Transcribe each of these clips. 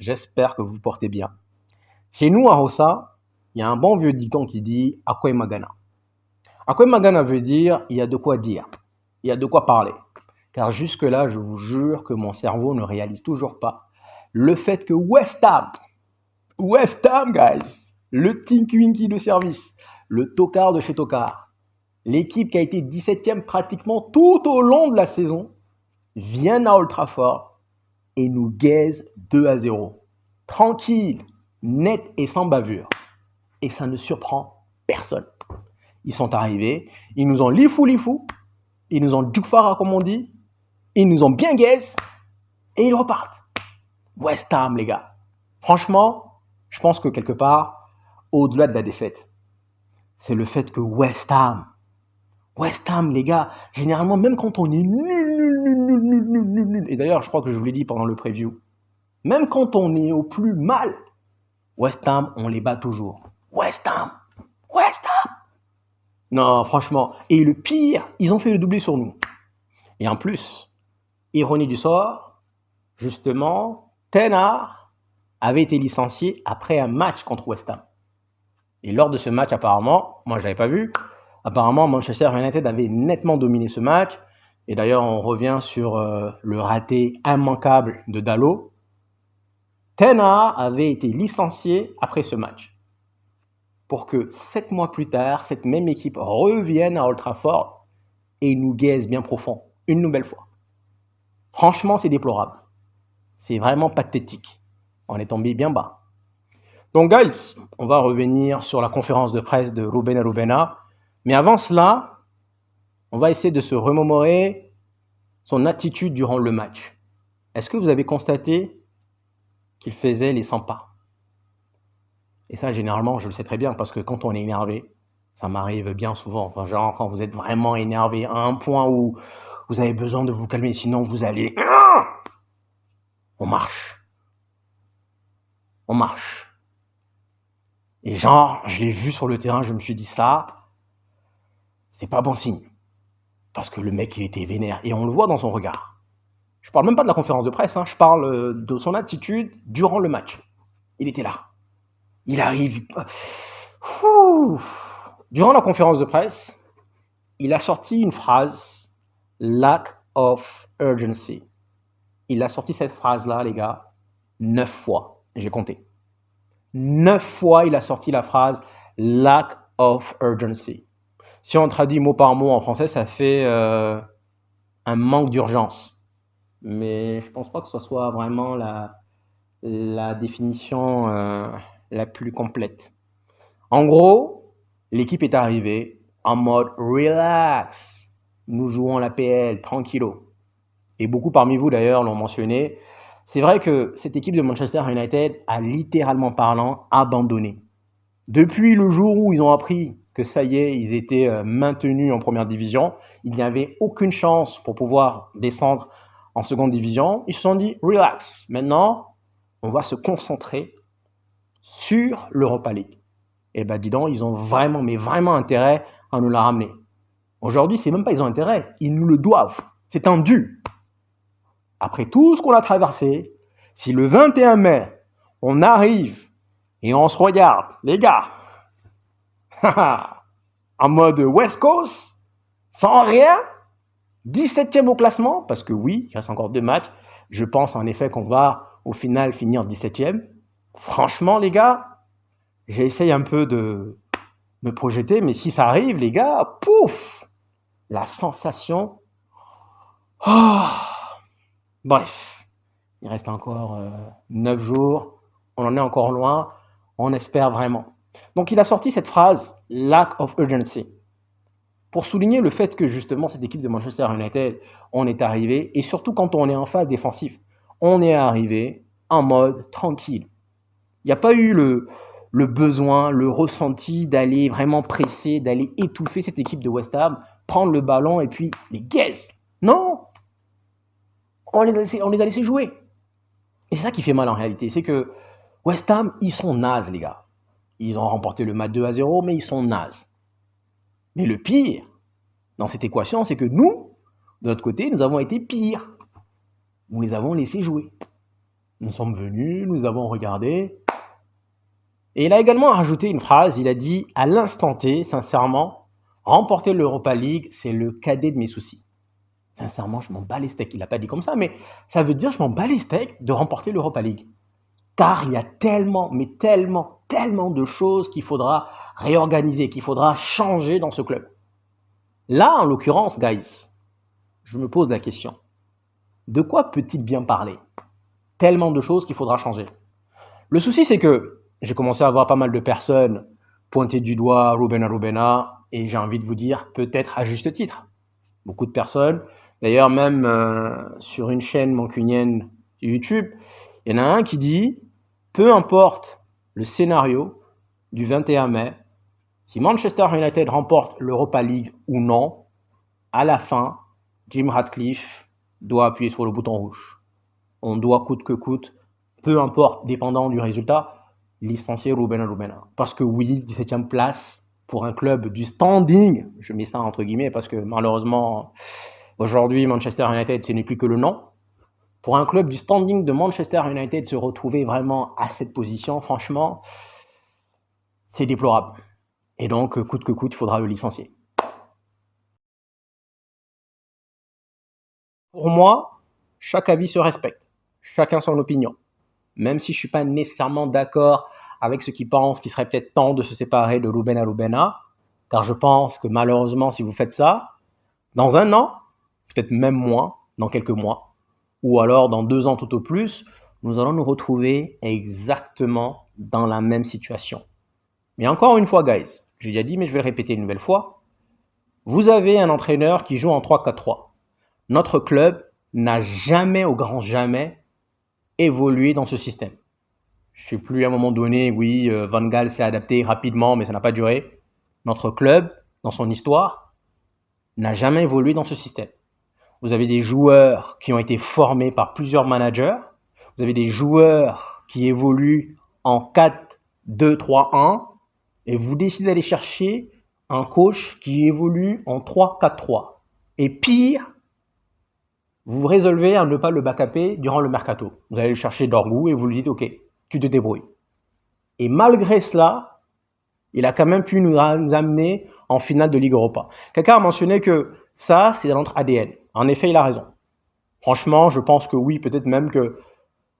j'espère que vous vous portez bien. Chez nous, à Rossa, il y a un bon vieux dicton qui dit « Akwe Magana ». Akwe Magana veut dire « il y a de quoi dire », il y a de quoi parler. Car jusque-là, je vous jure que mon cerveau ne réalise toujours pas le fait que West Ham, guys, le Tinky Winky de service, le tocard de chez Tocard, l'équipe qui a été 17e pratiquement tout au long de la saison, vient à Old Trafford et nous gaise 2-0. Tranquille, net et sans bavure. Et ça ne surprend personne. Ils sont arrivés, ils nous ont lifou, ils nous ont djoukfara comme on dit, ils nous ont bien gaise et ils repartent. West Ham, les gars. Franchement, je pense que quelque part, au-delà de la défaite, c'est le fait que West Ham, les gars, généralement, même quand on est nul, et d'ailleurs, je crois que je vous l'ai dit pendant le preview, même quand on est au plus mal, West Ham, on les bat toujours. West Ham. Non, franchement. Et le pire, ils ont fait le doublé sur nous. Et en plus, ironie du sort, justement, Ten Hag avait été licencié après un match contre West Ham. Et lors de ce match, apparemment, moi je l'avais pas vu, apparemment Manchester United avait nettement dominé ce match. Et d'ailleurs, on revient sur le raté immanquable de Dalot. Ten Hag avait été licencié après ce match. Pour que 7 mois plus tard, cette même équipe revienne à Old Trafford et nous gaise bien profond, une nouvelle fois. Franchement, c'est déplorable. C'est vraiment pathétique. On est tombé bien bas. Donc, guys, on va revenir sur la conférence de presse de Ruben Rubena. Mais avant cela, on va essayer de se remémorer son attitude durant le match. Est-ce que vous avez constaté qu'il faisait les 100 pas? Et ça, généralement, je le sais très bien parce que quand on est énervé, ça m'arrive bien souvent. Enfin, genre, quand vous êtes vraiment énervé à un point où vous avez besoin de vous calmer, sinon vous allez... On marche. Et genre, je l'ai vu sur le terrain, je me suis dit ça, c'est pas bon signe. Parce que le mec, il était vénère. Et on le voit dans son regard. Je parle même pas de la conférence de presse, je parle de son attitude durant le match. Il était là. Il arrive. Durant la conférence de presse, il a sorti une phrase, lack of urgency. Il a sorti cette phrase-là, les gars, 9 fois. J'ai compté. 9 fois, il a sorti la phrase lack of urgency. Si on traduit mot par mot en français, ça fait un manque d'urgence. Mais je pense pas que ce soit vraiment la définition la plus complète. En gros, l'équipe est arrivée en mode relax. Nous jouons la PL, tranquillo. Et beaucoup parmi vous d'ailleurs l'ont mentionné. C'est vrai que cette équipe de Manchester United a littéralement parlant abandonné. Depuis le jour où ils ont appris que ça y est, ils étaient maintenus en première division, il n'y avait aucune chance pour pouvoir descendre en seconde division. Ils se sont dit, relax, maintenant, on va se concentrer sur l'Europa League. Et ben dis donc, ils ont vraiment, mais vraiment intérêt à nous la ramener. Aujourd'hui, c'est même pas ils ont intérêt, ils nous le doivent. C'est un dû. Après tout ce qu'on a traversé, si le 21 mai, on arrive et on se regarde, les gars, en mode West Coast, sans rien, 17e au classement, parce que oui, il reste encore 2 matchs. Je pense en effet qu'on va au final finir 17e. Franchement, les gars, j'essaye un peu de me projeter, mais si ça arrive, les gars, pouf, la sensation. Oh. Bref, il reste encore 9 jours, on en est encore loin, on espère vraiment. Donc il a sorti cette phrase, lack of urgency, pour souligner le fait que justement cette équipe de Manchester United, on est arrivé, et surtout quand on est en phase défensive, on est arrivé en mode tranquille. Il n'y a pas eu le besoin, le ressenti d'aller vraiment presser, d'aller étouffer cette équipe de West Ham, prendre le ballon et puis les gaze. Non, on les a laissés jouer. Et c'est ça qui fait mal en réalité, c'est que West Ham, ils sont nazes, les gars. Ils ont remporté le match 2-0, mais ils sont nazes. Mais le pire dans cette équation, c'est que nous, de notre côté, nous avons été pires. Nous les avons laissés jouer. Nous sommes venus, nous avons regardé. Et il a également rajouté une phrase, il a dit « À l'instant T, sincèrement, remporter l'Europa League, c'est le cadet de mes soucis. » Sincèrement, je m'en bats les steaks. Il n'a pas dit comme ça, mais ça veut dire je m'en bats les steaks de remporter l'Europa League. Car il y a tellement, mais tellement, tellement de choses qu'il faudra réorganiser, qu'il faudra changer dans ce club. Là, en l'occurrence, guys, je me pose la question. De quoi peut-il bien parler? Tellement de choses qu'il faudra changer. Le souci, c'est que j'ai commencé à voir pas mal de personnes pointer du doigt Ruben Rubena, et j'ai envie de vous dire, peut-être à juste titre. Beaucoup de personnes, d'ailleurs même sur une chaîne mancunienne YouTube, il y en a un qui dit, peu importe le scénario du 21 mai, si Manchester United remporte l'Europa League ou non, à la fin, Jim Ratcliffe doit appuyer sur le bouton rouge. On doit coûte que coûte, peu importe, dépendant du résultat, licencier Ruben Rubena. Parce que oui, 17e place pour un club du standing, je mets ça entre guillemets parce que malheureusement, aujourd'hui, Manchester United, ce n'est plus que le nom. Pour un club du standing de Manchester United se retrouver vraiment à cette position, franchement, c'est déplorable. Et donc, coûte que coûte, il faudra le licencier. Pour moi, chaque avis se respecte. Chacun son opinion. Même si je ne suis pas nécessairement d'accord avec ceux qui pensent qu'il serait peut-être temps de se séparer de Ruben Rubena, car je pense que malheureusement, si vous faites ça, dans un an, peut-être même moins, dans quelques mois, ou alors dans 2 ans tout au plus, nous allons nous retrouver exactement dans la même situation. Mais encore une fois, guys, j'ai déjà dit, mais je vais le répéter une nouvelle fois, vous avez un entraîneur qui joue en 3-4-3. Notre club n'a jamais, au grand jamais, évolué dans ce système. Je ne sais plus, à un moment donné, oui, Van Gaal s'est adapté rapidement, mais ça n'a pas duré. Notre club, dans son histoire, n'a jamais évolué dans ce système. Vous avez des joueurs qui ont été formés par plusieurs managers. Vous avez des joueurs qui évoluent en 4-2-3-1. Et vous décidez d'aller chercher un coach qui évolue en 3-4-3. Et pire, vous résolvez à ne pas le backuper durant le mercato. Vous allez le chercher d'orgout et vous lui dites « Ok, tu te débrouilles ». Et malgré cela, il a quand même pu nous amener en finale de Ligue Europa. Quelqu'un a mentionné que ça, c'est dans notre ADN. En effet, il a raison. Franchement, je pense que oui, peut-être même que,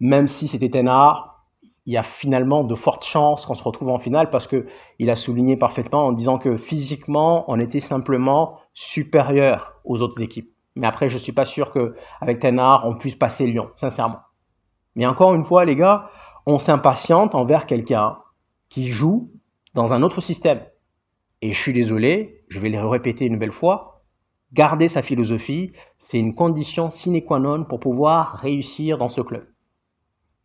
même si c'était Ten Hag, il y a finalement de fortes chances qu'on se retrouve en finale parce qu'il a souligné parfaitement en disant que physiquement, on était simplement supérieur aux autres équipes. Mais après, je ne suis pas sûr qu'avec Ten Hag, on puisse passer Lyon, sincèrement. Mais encore une fois, les gars, on s'impatiente envers quelqu'un qui joue dans un autre système. Et je suis désolé, je vais le répéter une belle fois, garder sa philosophie, c'est une condition sine qua non pour pouvoir réussir dans ce club.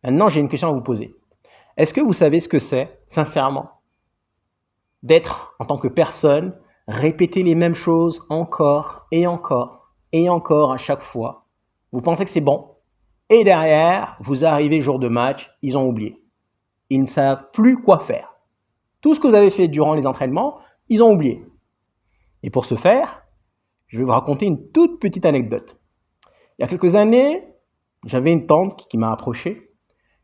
Maintenant, j'ai une question à vous poser. Est-ce que vous savez ce que c'est, sincèrement, d'être, en tant que personne, répéter les mêmes choses encore et encore et encore à chaque fois? Vous pensez que c'est bon? Et derrière, vous arrivez jour de match, ils ont oublié. Ils ne savent plus quoi faire. Tout ce que vous avez fait durant les entraînements, ils ont oublié. Et pour ce faire, je vais vous raconter une toute petite anecdote. Il y a quelques années, j'avais une tante qui m'a approché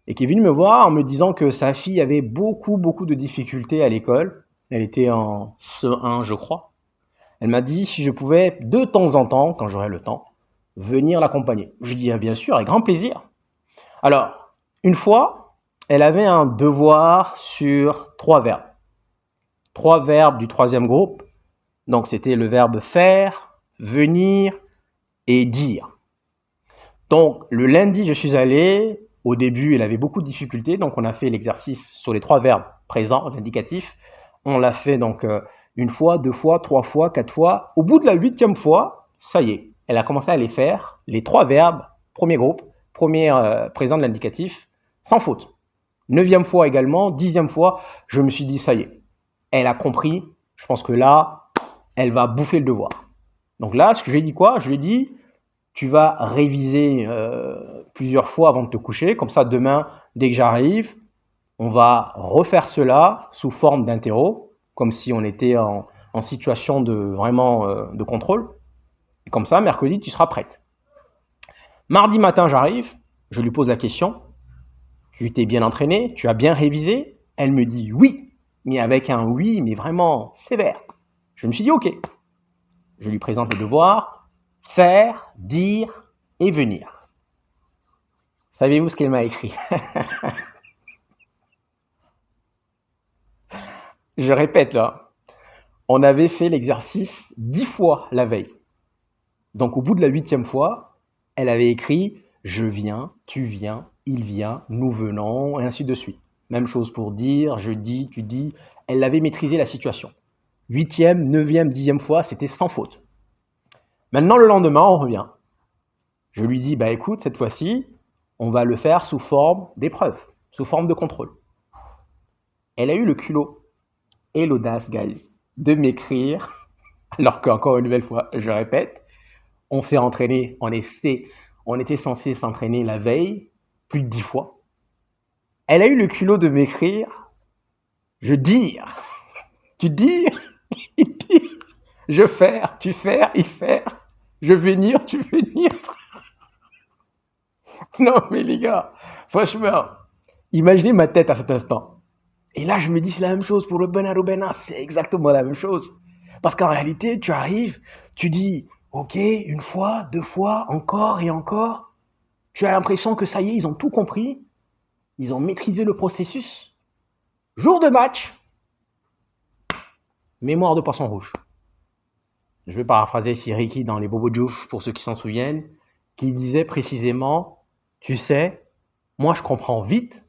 et qui est venue me voir en me disant que sa fille avait beaucoup de difficultés à l'école. Elle était en CE1, je crois. Elle m'a dit si je pouvais, de temps en temps, quand j'aurais le temps, venir l'accompagner. Je dis bien sûr, avec grand plaisir. Alors, une fois, elle avait un devoir sur 3 verbes. 3 verbes du 3e groupe. Donc, c'était le verbe faire, venir et dire. Donc, le lundi, je suis allé. Au début, elle avait beaucoup de difficultés. Donc, on a fait l'exercice sur les 3 verbes présents, l'indicatif. On l'a fait donc 1 fois, 2 fois, 3 fois, 4 fois. Au bout de la 8e fois, ça y est, elle a commencé à les faire, les 3 verbes, premier groupe, premier présent de l'indicatif, sans faute. 9e fois également, 10e fois, je me suis dit, ça y est, elle a compris. Je pense que là, elle va bouffer le devoir. Donc là, ce que je lui ai dit quoi? Je lui ai dit, tu vas réviser plusieurs fois avant de te coucher. Comme ça, demain, dès que j'arrive, on va refaire cela sous forme d'interro, comme si on était en situation de vraiment de contrôle. Et comme ça, mercredi, tu seras prête. Mardi matin, j'arrive, je lui pose la question. Tu t'es bien entraîné? Tu as bien révisé? Elle me dit oui, mais avec un oui, mais vraiment sévère. Je me suis dit ok. Je lui présente le devoir, faire, dire et venir. Savez-vous ce qu'elle m'a écrit? Je répète là, on avait fait l'exercice 10 fois la veille. Donc au bout de la 8e fois, elle avait écrit « je viens, tu viens, il vient, nous venons » et ainsi de suite. Même chose pour dire, je dis, tu dis. Elle avait maîtrisé la situation. 8e, 9e, 10e fois, c'était sans faute. Maintenant, le lendemain, on revient. Je lui dis, bah écoute, cette fois-ci, on va le faire sous forme d'épreuve, sous forme de contrôle. Elle a eu le culot et l'audace, guys, de m'écrire, alors qu'encore une nouvelle fois, je répète, on s'est entraîné, on était censé s'entraîner la veille, plus de 10 fois. Elle a eu le culot de m'écrire, je dire, tu dire, il dire, je faire, tu faire, il faire, je venir, tu venir. Non mais les gars, franchement, imaginez ma tête à cet instant. Et là, je me dis, c'est la même chose pour le Bernardo Bena, c'est exactement la même chose. Parce qu'en réalité, tu arrives, tu dis, ok, une fois, 2 fois, encore et encore. Tu as l'impression que ça y est, ils ont tout compris. Ils ont maîtrisé le processus. Jour de match, mémoire de poisson rouge. Je vais paraphraser Siriki dans les Bobo Diouf, pour ceux qui s'en souviennent, qui disait précisément, tu sais, moi je comprends vite,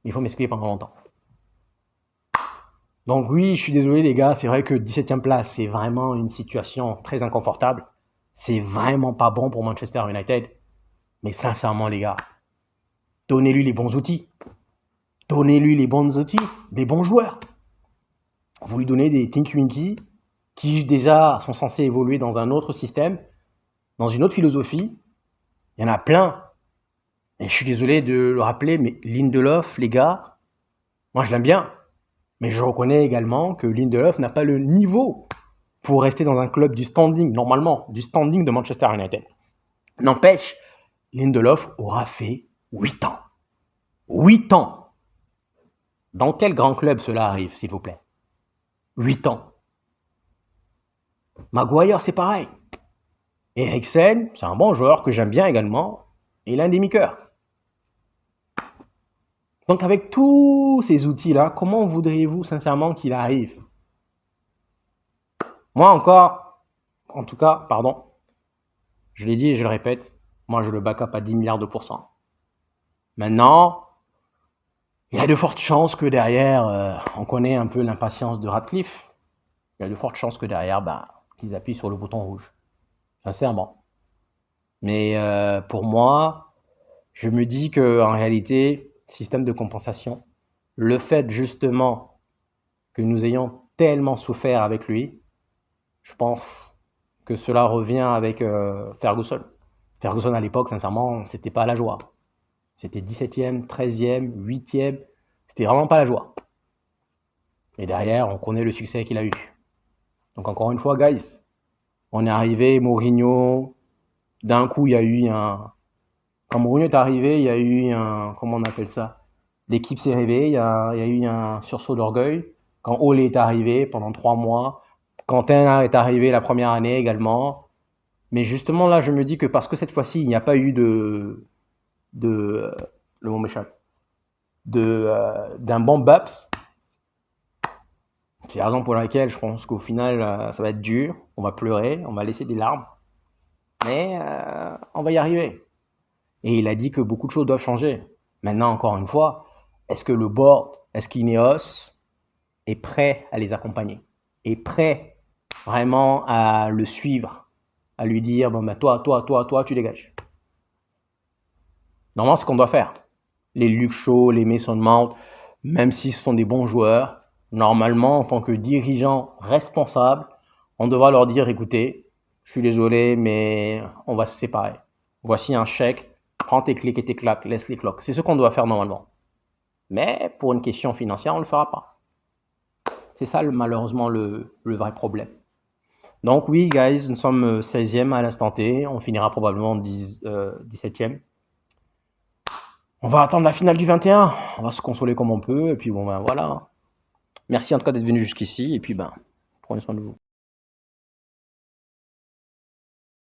il faut m'expliquer pendant longtemps. Donc oui, je suis désolé les gars, c'est vrai que 17e place, c'est vraiment une situation très inconfortable. C'est vraiment pas bon pour Manchester United. Mais sincèrement les gars, donnez-lui les bons outils. Donnez-lui les bons outils, des bons joueurs. Vous lui donnez des Tinky Winky qui déjà sont censés évoluer dans un autre système, dans une autre philosophie. Il y en a plein. Et je suis désolé de le rappeler, mais Lindelof, les gars, moi je l'aime bien. Mais je reconnais également que Lindelof n'a pas le niveau pour rester dans un club du standing, normalement, du standing de Manchester United. N'empêche, Lindelof aura fait 8 ans. 8 ans. Dans quel grand club cela arrive, s'il vous plaît? 8 ans. Maguire, c'est pareil. Eriksen, c'est un bon joueur que j'aime bien également. Et il a un demi-cœur. Donc avec tous ces outils-là, comment voudriez-vous sincèrement qu'il arrive? Moi encore, en tout cas, pardon, je l'ai dit et je le répète, moi je le back-up à 10 milliards de pourcents. Maintenant, il y a de fortes chances que derrière, on connaît un peu l'impatience de Ratcliffe, il y a de fortes chances que derrière, qu'ils appuient sur le bouton rouge. Sincèrement. Mais pour moi, je me dis qu'en réalité, système de compensation, le fait justement que nous ayons tellement souffert avec lui, je pense que cela revient avec Ferguson. Ferguson à l'époque, sincèrement, c'était pas la joie. C'était 17e, 13e, 8e, c'était vraiment pas la joie. Et derrière, on connaît le succès qu'il a eu. Donc encore une fois, guys, on est arrivé, Mourinho, d'un coup, il y a eu un... Quand Mourinho est arrivé, il y a eu un... Comment on appelle ça? L'équipe s'est réveillée, il y a eu un sursaut d'orgueil. Quand Ole est arrivé pendant 3 mois, quand Ten est arrivé la première année également. Mais justement, là, je me dis que parce que cette fois-ci, il n'y a pas eu le mot m'échappe, d'un bon BAPS, c'est la raison pour laquelle je pense qu'au final, ça va être dur, on va pleurer, on va laisser des larmes, mais on va y arriver. Et il a dit que beaucoup de choses doivent changer. Maintenant, encore une fois, est-ce que le board, est-ce qu'Ineos est prêt à les accompagner, est prêt vraiment à le suivre, à lui dire, bon ben toi, tu dégages. Normalement, c'est ce qu'on doit faire. Les Luke Shaw, les Mason Mount, même si ce sont des bons joueurs, normalement, en tant que dirigeant responsable, on devra leur dire, écoutez, je suis désolé, mais on va se séparer. Voici un chèque, prends tes clics et tes claques, laisse les cloques. C'est ce qu'on doit faire normalement. Mais pour une question financière, on ne le fera pas. C'est ça, malheureusement, le vrai problème. Donc oui, guys, nous sommes 16e à l'instant T. On finira probablement 17e. On va attendre la finale du 21. On va se consoler comme on peut. Et puis bon, ben voilà. Merci en tout cas d'être venu jusqu'ici. Et puis ben, prenez soin de vous.